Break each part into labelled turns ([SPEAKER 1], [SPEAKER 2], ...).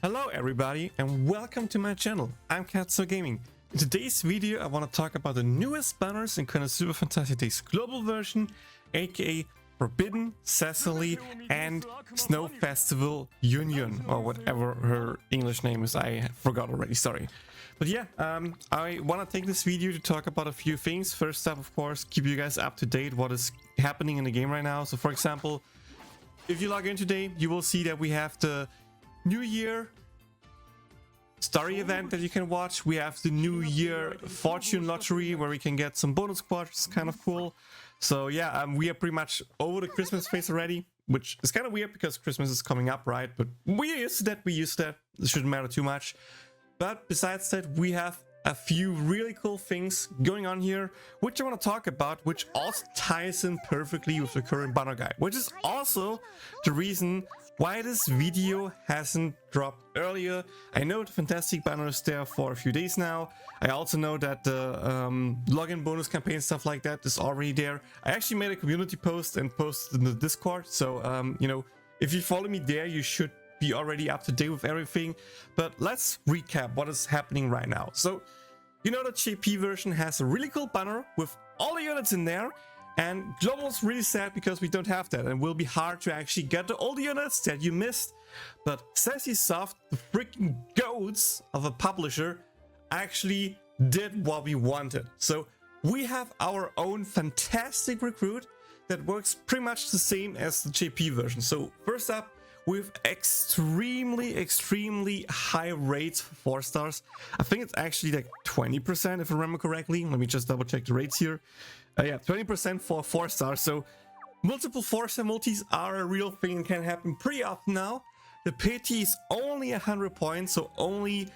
[SPEAKER 1] Hello everybody and welcome to my channel. I'm Katsuo Gaming. In today's video I want to talk about the newest banners in Konosuba Fantastic Days global version, aka Forbidden, Cecily and Snow Festival Yunyun, or whatever her English name is. I forgot already, sorry. But yeah, I want to take this video to talk about a few things. First up, of course, keep you guys up to date what is happening in the game right now. So for example, if you log in today, you will see that we have the New Year story event that you can watch. We have the New Year fortune lottery where we can get some bonus quads, kind of cool. So yeah, we are pretty much over the Christmas phase already, which is kind of weird because Christmas is coming up, right? But we're used to that, it shouldn't matter too much. But besides that, we have a few really cool things going on here, which I want to talk about, which also ties in perfectly with the current banner guide, which is also the reason why this video hasn't dropped earlier. I know the fantastic banner is there for a few days now. I also know that the login bonus campaign, stuff like that, is already there. I actually made a community post and posted in the Discord, so you know, if you follow me there, you should be already up to date with everything. But let's recap what is happening right now. So you know, the JP version has a really cool banner with all the units in there, and global is really sad because we don't have that, and it will be hard to actually get the old units that you missed. But Sassy Soft, the freaking goats of a publisher, actually did what we wanted. So we have our own fantastic recruit that works pretty much the same as the JP version. So first up, with extremely high rates for 4 stars. I think it's actually like 20% if I remember correctly. Let me just double check the rates here. Yeah, 20% for 4 stars. So multiple 4-star multis are a real thing and can happen pretty often now. The pity is only 100 points, so only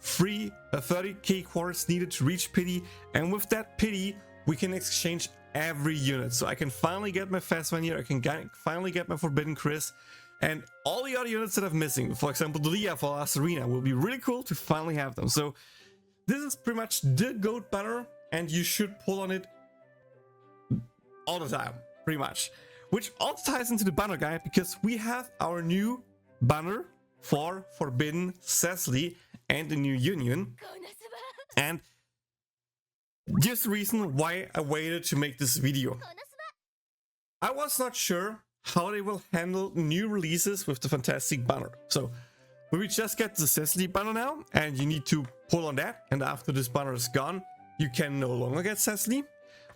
[SPEAKER 1] 30k quarters needed to reach pity. And with that pity, we can exchange every unit. So I can finally get my fast one here. I can finally get my Forbidden Chris. And all the other units that I'm missing, for example, the Leah for last arena, will be really cool to finally have them. So this is pretty much the GOAT banner, and you should pull on it all the time, pretty much. Which also ties into the banner guide, because we have our new banner for Forbidden, Cecily, and the Year Yunyun. And just the reason why I waited to make this video. I was not sure how they will handle new releases with the fantastic banner. So we just get the Cecily banner now, and you need to pull on that, and after this banner is gone, you can no longer get Cecily.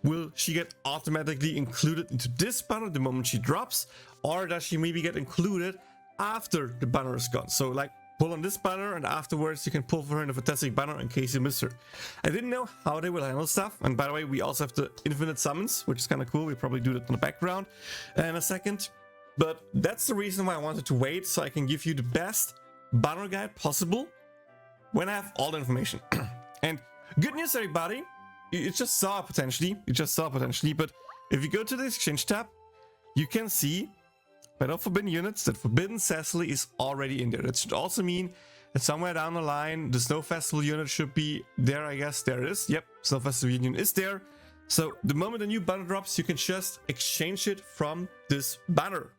[SPEAKER 1] Will she get automatically included into this banner the moment she drops, or does she maybe get included after the banner is gone? So like, pull on this banner and afterwards you can pull for her in the fantastic banner in case you missed her. I didn't know how they will handle stuff, and by the way, we also have the infinite summons, which is kind of cool. We probably do that in the background in a second, but that's the reason why I wanted to wait, so I can give you the best banner guide possible when I have all the information. And good news, everybody, you just saw potentially, but if you go to the exchange tab, you can see Battle Forbidden units that Forbidden Cecily is already in there. That should also mean that somewhere down the line, the Snow Festival unit should be there, I guess. There it is. Yep, Snow Festival Union is there. So the moment a new banner drops, you can just exchange it from this banner.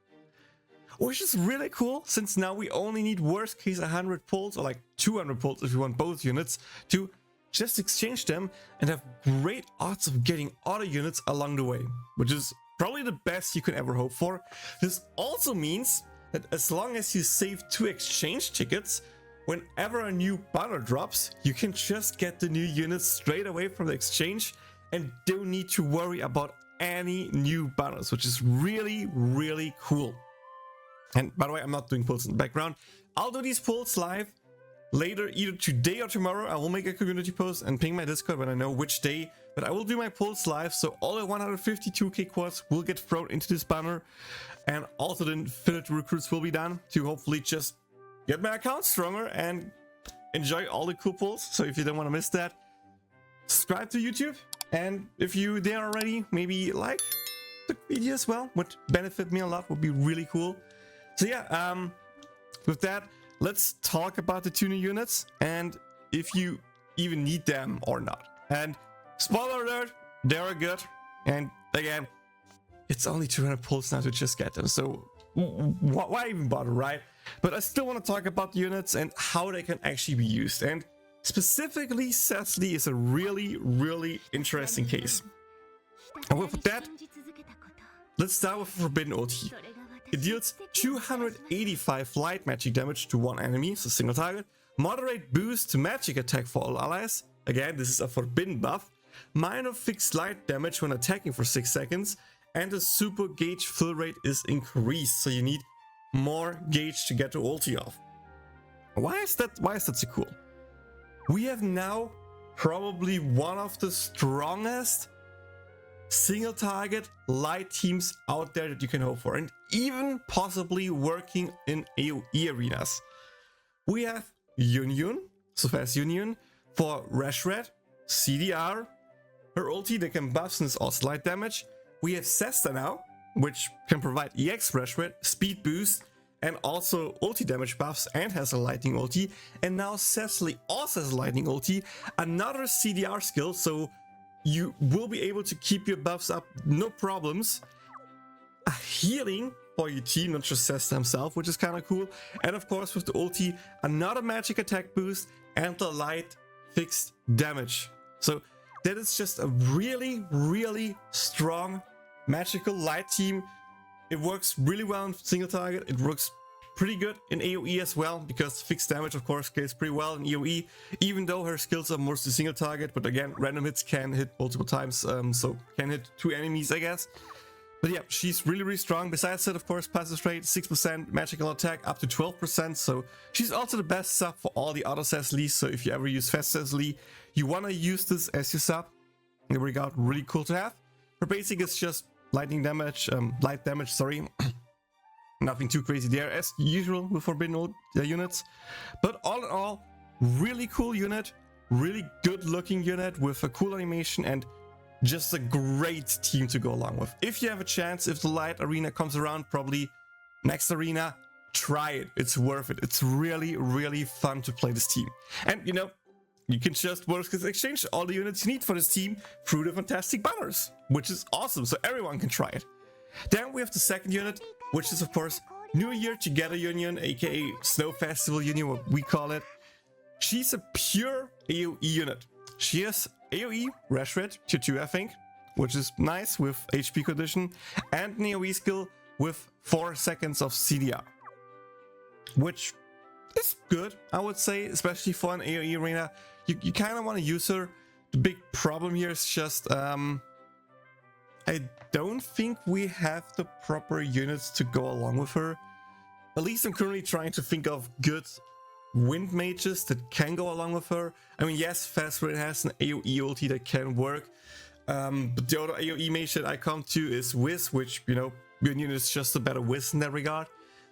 [SPEAKER 1] Which is really cool, since now we only need worst case 100 pulls, or like 200 pulls if you want both units, to just exchange them and have great odds of getting other units along the way, which is probably the best you can ever hope for. This also means that as long as you save 2 exchange tickets, whenever a new banner drops, you can just get the new units straight away from the exchange and don't need to worry about any new banners, which is really cool. And by the way, I'm not doing pulls in the background. I'll do these pulls live later, either today or tomorrow. I will make a community post and ping my Discord when I know which day. But I will do my pulls live, so all the 152k quads will get thrown into this banner. And also the infinite recruits will be done to hopefully just get my account stronger and enjoy all the cool pulls. So if you don't want to miss that, subscribe to YouTube. And if you're there already, maybe like the video as well. Would benefit me a lot, would be really cool. So yeah, with that, let's talk about the 2 new units and if you even need them or not. And spoiler alert, they are good. And again, it's only 200 pulls now to just get them. So why even bother, right? But I still want to talk about the units and how they can actually be used. And specifically, Cecily is a really interesting case. And with that, let's start with Forbidden ulti. It deals 285 light magic damage to one enemy, so single target. Moderate boost to magic attack for all allies. Again, this is a Forbidden buff. Minor fixed light damage when attacking for 6 seconds. And the super gauge fill rate is increased, so you need more gauge to get the ulti off. Why is that so cool? We have now probably one of the strongest single target light teams out there that you can hope for, and even possibly working in AoE arenas. We have Yunyun, so fast Yunyun, for Rash Red, CDR, her ulti that can buff and is also light damage. We have Sesta now, which can provide EX Rash Red, speed boost, and also ulti damage buffs, and has a lightning ulti. And now Cecily also has a lightning ulti, another CDR skill, so you will be able to keep your buffs up, no problems. A healing for your team, not just Cesta himself, which is kind of cool. And of course, with the ulti, another magic attack boost and the light fixed damage. So that is just a really strong magical light team. It works really well in single target. It works pretty good in AoE as well, because fixed damage of course scales pretty well in AoE, even though her skills are mostly single target. But again, random hits can hit multiple times, so can hit 2 enemies, I guess. But yeah, she's really strong. Besides that, of course, passive rate 6%, magical attack up to 12%, so she's also the best sub for all the other Cecilys. So if you ever use fast Cecily, you want to use this as your sub. In that regard, really cool to have. Her basic is just lightning damage, light damage, sorry. Nothing too crazy there, as usual with Forbidden units. But all in all, really cool unit, really good looking unit with a cool animation, and just a great team to go along with. If you have a chance, if the light arena comes around, probably next arena, try it. It's worth it. It's really fun to play this team. And you know, you can just exchange all the units you need for this team through the fantastic banners, which is awesome, so everyone can try it. Then we have the second unit, which is of course New Year Together Yunyun, aka Snow Festival Yunyun, what we call it. She's a pure AoE unit. She has AoE Rash Red tier 2, I think, which is nice with HP condition, and an AoE skill with 4 seconds of CDR, which is good, I would say, especially for an AoE arena. You kind of want to use her. The big problem here is just I don't think we have the proper units to go along with her. At least I'm currently trying to think of good wind mages that can go along with her. I mean, yes, Fast Red has an AoE ulti that can work, but the other AoE mage that I come to is Wiz, which, you know, Yunyun is just a better Wiz in that regard,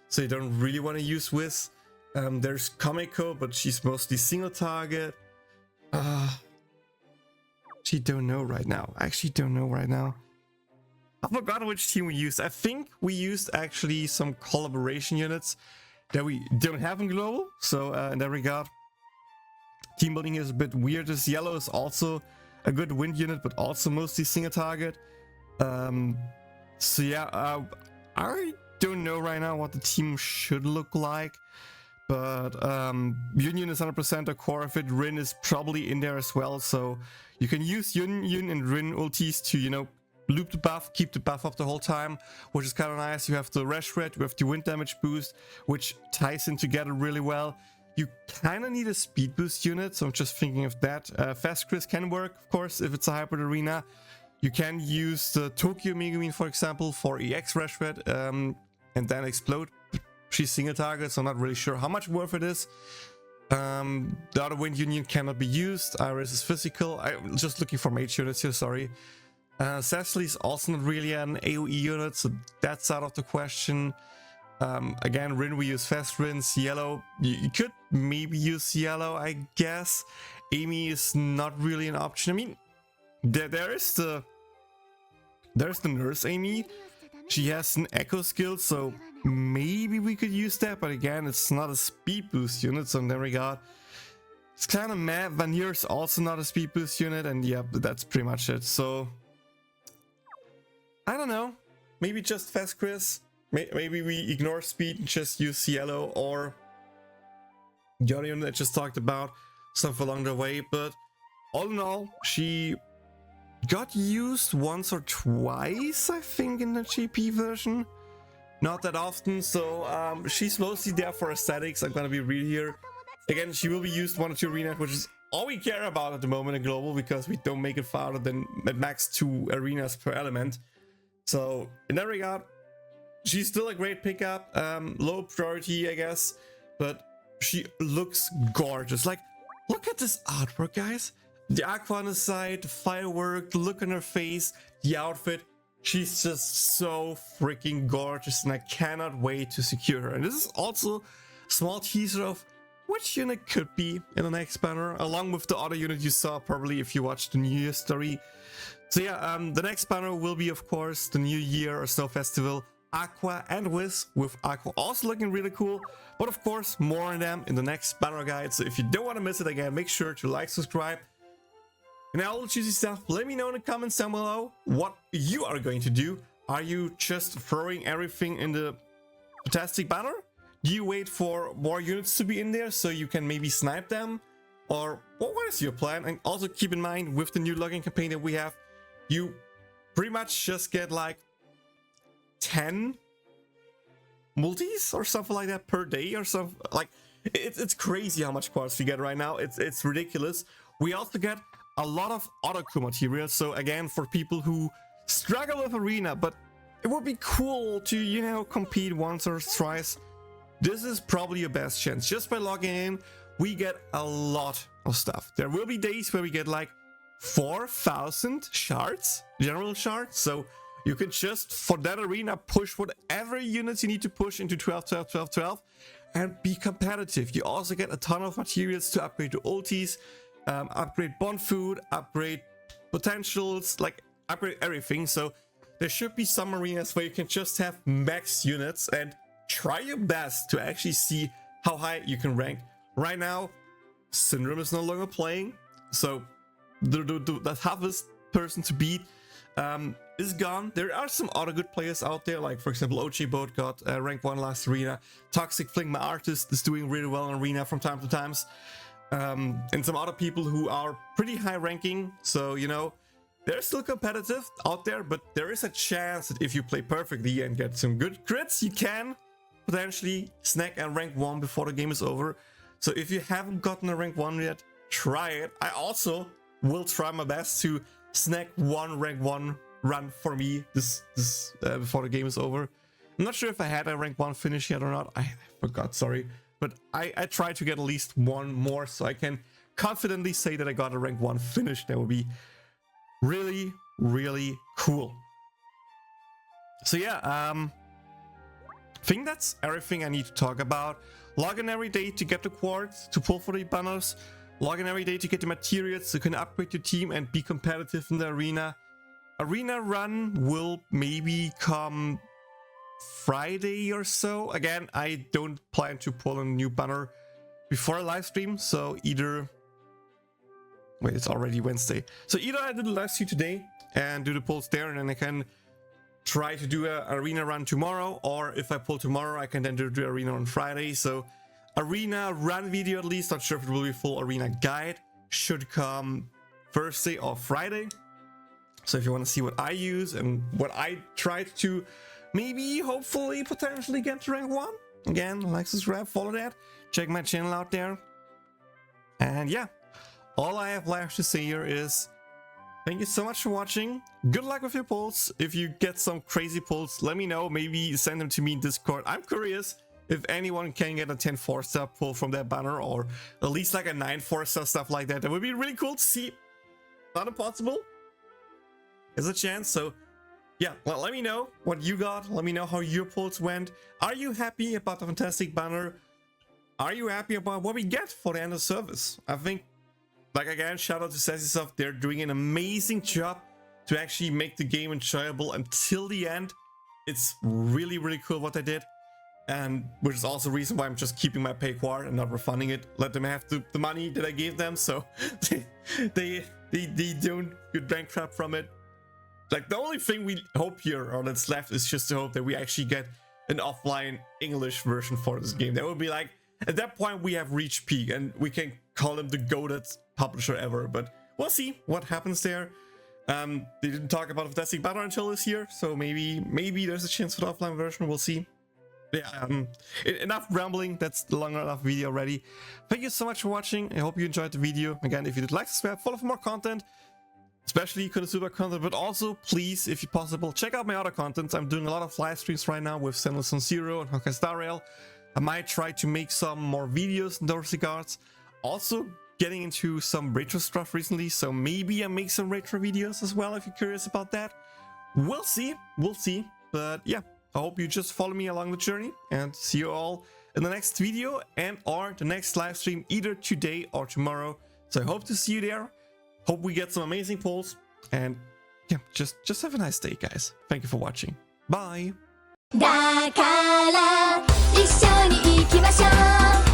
[SPEAKER 1] so you don't really want to use Wiz. There's Komiko, but she's mostly single target. Actually don't know right now. I forgot which team we used. I think we used actually some collaboration units that we don't have in global. So in that regard, team building is a bit weird. This yellow is also a good wind unit, but also mostly single target. So yeah, I don't know right now what the team should look like. But Yunyun is 100% a core of it. Rin is probably in there as well. So you can use Yunyun and Rin ultis to, you know, loop the buff, keep the buff up the whole time, which is kind of nice. You have the Rash Red, you have the wind damage boost, which ties in together really well. You kind of need a speed boost unit, so I'm just thinking of that. Fast Chris can work, of course, if it's a hybrid arena. You can use the Tokyo Megumin, for example, for EX Rash Red, and then explode. She's single target, so I'm not really sure how much worth it is. The other Wind Yunyun cannot be used. Iris is physical. I'm just looking for mage units here, sorry. Cecily is also not really an AoE unit, so that's out of the question. Again, Rin, we use fast Rin. Cielo, you could maybe use Cielo, I guess. Amy is not really an option. I mean, there's the nurse Amy. She has an echo skill, so maybe we could use that, but again, it's not a speed boost unit, so in that regard, it's kind of mad. Vanir is also not a speed boost unit, and yeah, that's pretty much it. So I don't know, maybe just Fast Chris, maybe we ignore speed and just use Cielo or Year Yunyun that I just talked about, stuff along the way. But all in all, she got used once or twice, I think, in the GP version. Not that often, so she's mostly there for aesthetics. I'm gonna be real here. Again, she will be used 1 or 2 arenas, which is all we care about at the moment in global, because we don't make it farther than at max 2 arenas per element. So in that regard, she's still a great pickup. Low priority, I guess, but she looks gorgeous. Like, look at this artwork, guys. The aqua on the side, the firework, the look on her face, the outfit. She's just so freaking gorgeous, and I cannot wait to secure her. And this is also a small teaser of which unit could be in the next banner, along with the other unit you saw probably if you watched the New Year story. So yeah, the next banner will be, of course, the New Year or Snow Festival, Aqua and Wiz, with Aqua also looking really cool. But of course, more on them in the next banner guide. So if you don't want to miss it again, make sure to like, subscribe. And all the juicy stuff, let me know in the comments down below what you are going to do. Are you just throwing everything in the fantastic banner? Do you wait for more units to be in there so you can maybe snipe them? Or what is your plan? And also keep in mind, with the new login campaign that we have, you pretty much just get like 10 multis or something like that per day or something. Like, it's crazy how much quartz we get right now. It's ridiculous. We also get a lot of Otaku material, so again, for people who struggle with arena, but it would be cool to, you know, compete once or twice, this is probably your best chance. Just by logging in, we get a lot of stuff. There will be days where we get like 4,000 shards, general shards, so you can just, for that arena, push whatever units you need to push into 12, 12, 12, 12, and be competitive. You also get a ton of materials to upgrade your ultis, upgrade bond food, upgrade potentials, like upgrade everything. So there should be some arenas where you can just have max units and try your best to actually see how high you can rank. Right now, Syndrome is no longer playing, so the toughest person to beat is gone. There are some other good players out there, like for example OG Boat got rank 1 last arena. Toxicflint, my artist, is doing really well in arena from time to time. And some other people who are pretty high ranking, so you know, they're still competitive out there, but there is a chance that if you play perfectly and get some good crits, you can potentially snack a rank 1 before the game is over. So if you haven't gotten a rank 1 yet, try it. I also will try my best to snack one rank 1 run for me this before the game is over. I'm not sure if I had a rank 1 finish yet or not. I forgot, sorry. But I try to get at least one more so I can confidently say that I got a rank 1 finish. That would be really, really cool. So yeah, I think that's everything I need to talk about. Log in every day to get the quartz, to pull for the banners. Log in every day to get the materials so you can upgrade your team and be competitive in the arena. Arena run will maybe come Friday or so. Again, I don't plan to pull a new banner before a live stream, so either... Wait, it's already Wednesday. So either I do the live stream today and do the pulls there, and then I can try to do an arena run tomorrow, or if I pull tomorrow, I can then do the arena on Friday. So arena run video at least, not sure if it will be full arena guide, should come Thursday or Friday. So if you want to see what I use and what I tried to maybe, hopefully, potentially get to rank 1, again, like, subscribe, follow that, check my channel out there. And yeah, all I have left to say here is thank you so much for watching. Good luck with your pulls. If you get some crazy pulls, let me know. Maybe send them to me in Discord. I'm curious if anyone can get a 10 4-star pull from that banner, or at least like a 9 4-star, stuff like that. That would be really cool to see. Not impossible. There's a chance. So yeah, well, let me know what you got. Let me know how your pulls went. Are you happy about the fantastic banner? Are you happy about what we get for the end of service? I think, like, again, shout out to Cecily. They're doing an amazing job to actually make the game enjoyable until the end. It's really, really cool what they did. And which is also the reason why I'm just keeping my pay quart and not refunding it. Let them have the money that I gave them, so they don't get bankrupt from it. Like, the only thing we hope here, or that's left, is just to hope that we actually get an offline English version for this game. That would be like, at that point we have reached peak and we can call him the goated publisher ever, but we'll see what happens there. They didn't talk about if that's better until this year, so maybe there's a chance for the offline version. We'll see. Yeah, enough rambling. That's the long enough video already. Thank you so much for watching. I hope you enjoyed the video. Again, if you did, like, subscribe, follow for more content, especially konosuba content, but also please, if possible, check out my other content. I'm doing a lot of live streams right now with Zenless on Zero and Honkai Star Rail. I might try to make some more videos in those regards. Also getting into some retro stuff recently, so maybe I make some retro videos as well if you're curious about that. We'll see, but yeah, I hope you just follow me along the journey, and see you all in the next video and or the next live stream either today or tomorrow. So I hope to see you there. Hope we get some amazing polls, and yeah, just have a nice day, guys. Thank you for watching. Bye.
[SPEAKER 2] だから一緒に行きましょう